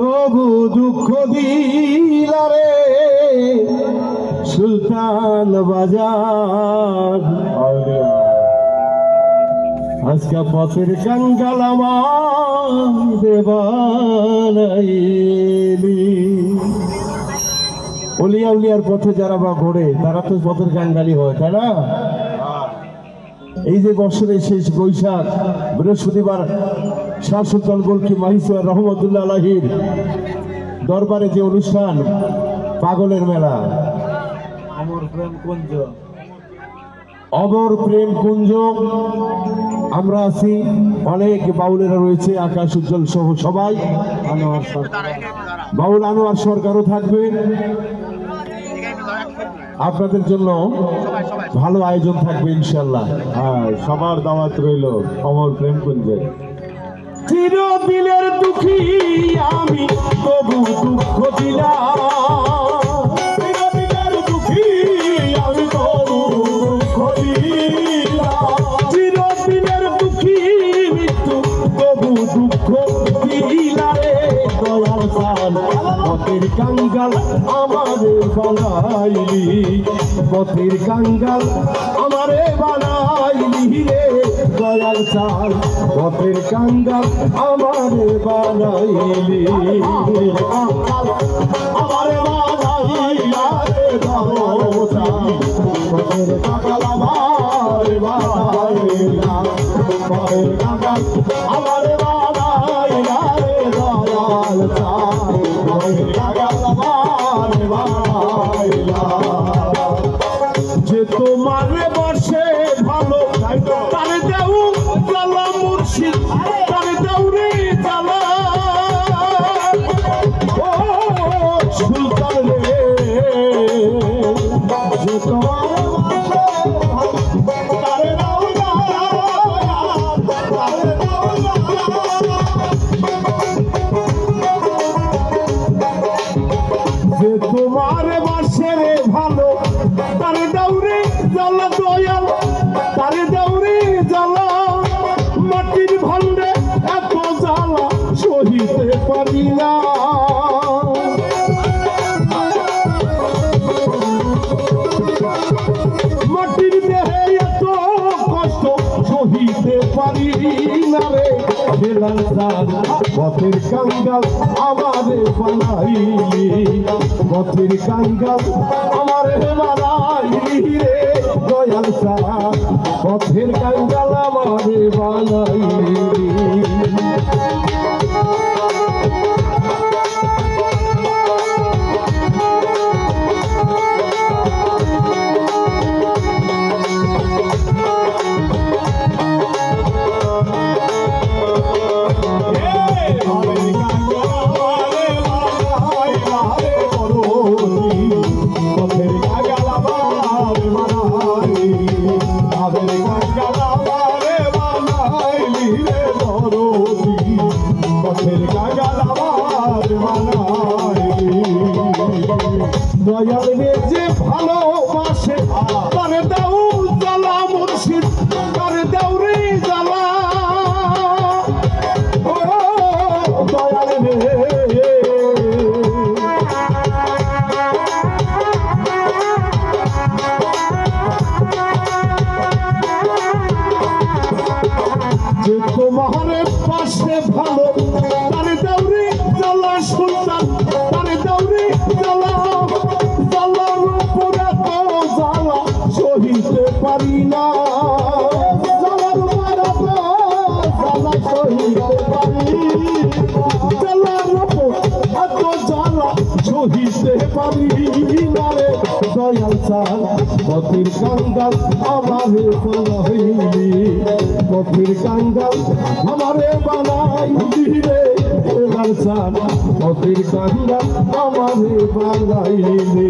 তবু দুঃখ দিলারে সুলতান বাজার আজকে পথের কাঙ্গাল আমার দেবানাইলি। অলিয়া উলিয়ার পথে যারা বা ঘোরে তারা তো পথের কাঙ্গালি হয়, তাই না? এই যে বছরের শেষ বৈশাখ বৃহস্পতিবার শাহ সুলতান বলকি মাহিসুয়ার রহমতুল্লাহ আলাহির দরবারে যে অনুষ্ঠান পাগলের মেলা, অমর প্রেম কুঞ্জ, আমরা আছি, অনেক বাউলেরা রয়েছে, আকাশ উজ্জ্বল সহ সবাই, বাউল আনোয়ার সরকারও থাকবে। আপনাদের জন্য ভালো আয়োজন থাকবে ইনশাল্লাহ। হ্যাঁ, সবার দাওয়াত রইল অমর প্রেম কুঞ্জে। চিরদিনের দুঃখী আমি তবু দুঃখ দিলাম, চিরদিনের দুঃখী আমি তবু দুঃখ দিলাম, চিরদিনের দুঃখী মৃত্যু তবু দুঃখ দিলারে দয়াল সান পথের কাঙ্গাল আমারে বানাইলি, পথের কাঙ্গাল আমারে বানাইলি রে দয়াল সান পথের কাঙ্গাল আমারে বানাইলি, আমারে বানাইলা রে দয়াল সান পথের কাঙ্গাল আমারে বানাইলা, পথের কাঙ্গাল আমারে বানাইলা রে দয়াল সান পথের কাঙ্গাল আমারে বানাইলা। যে তোমারে বসে ভালো তারে দেও জ্বালা মুর্শিদ, তারে দেও রে জ্বালা ও সুলতান রে, যে তোমারে বসে তারে দাও জ্বালা, তারে দাও যে তোমারে বসে রে ভালো তারে দাও রে জ্বালা দয়াল, তারে দাও রে জ্বালা, মাটির ভান্ডে এত জ্বালা সহিতে পারি না, মাটির দেহে এত কষ্ট সহিতে পারি না রে বেলাল সান পথের কাঙ্গাল আমারে বানাইলি, পথের কাঙ্গাল আমারে বানাইলি রে দয়াল সান পথের কাঙ্গাল আমারে বানাইলি। দয়াল রে যে ভালোবাসে তারে দাও জ্বালা মুর্শিদ, তারে দাও রে জ্বালা ও দয়াল রে, যে তোমার পাশে ভালো তারে দাও রে জ্বালা সুলতান, তারে দাও রে জ্বালা, জ্বালার উপরে তো জ্বালা সহিতে পারি না, জ্বালার উপরে তো জ্বালা সহিতে পারি, জ্বালার উপর এত জ্বালা সহিতে পারি না রে দয়াল সান পথের কাঙ্গাল আমারে বানাইলি, পথের কাঙ্গাল আমারে বানাইলি রে দয়াল সান পথের কাঙ্গাল আমারে বানাইলি।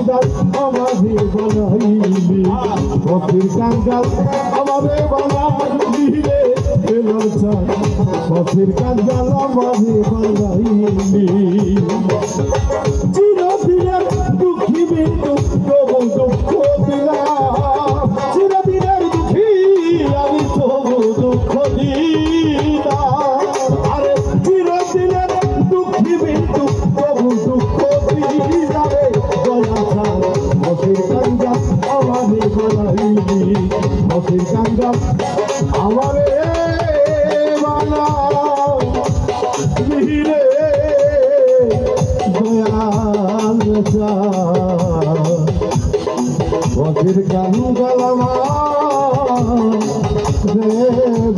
কাঙ্গাল আমারে বানাইলি পথের কাঙ্গাল আমারে বানাইলি রে এলার চাঁদ পথের কাঙ্গাল আমারে বানাইলি চিরদিনের দুঃখী বিন্দু তবু দুঃখ দিলাম চিরদিনের দুঃখী আমি তবু দুঃখ দিলাম আরে চিরদিনের দুঃখী বিন্দু তবু দুঃখ দিলাম দয়া ছাড় পথের কাঙ্গাল আমারে বানাইলি পথের কাঙ্গাল আমারে বানাইলি রে পথের কাঙ্গাল আমারে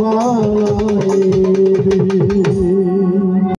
বানাইলি